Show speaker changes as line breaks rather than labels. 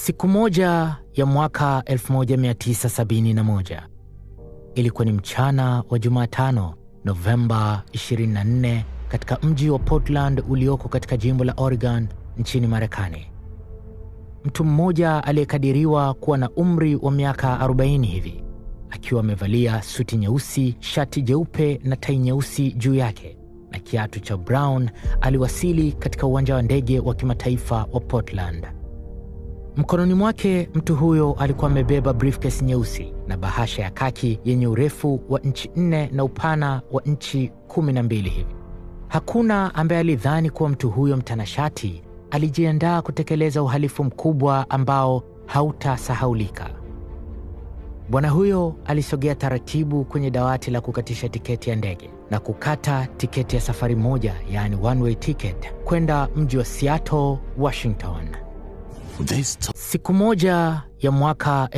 Siku moja ya mwaka 1971 ilikuwa ni mchana wa Jumatano, Novemba 24, katika mji wa Portland ulioko katika jimbo la Oregon nchini Marekani. Mtu mmoja aliyekadiriwa kuwa na umri wa miaka 40 hivi, akiwa amevalia suti nyeusi, shati jeupe na tai nyeusi juu yake na kiatu cha brown, aliwasili katika uwanja wa ndege wa kimataifa wa Portland. Mkononi mwake mtu huyo alikuwa amebeba briefcase nyeusi na bahasha ya kaki yenye urefu wa inchi 4 na upana wa inchi 12 hivi. Hakuna ambaye alidhani kuwa mtu huyo mtanashati alijiandaa kutekeleza uhalifu mkubwa ambao hautasahaulika. Bwana huyo alisogea taratibu kwenye dawati la kukatisha tiketi ya ndege na kukata tiketi ya safari moja, yani one way ticket, kwenda mji wa Seattle, Washington. Siku moja ya mwaka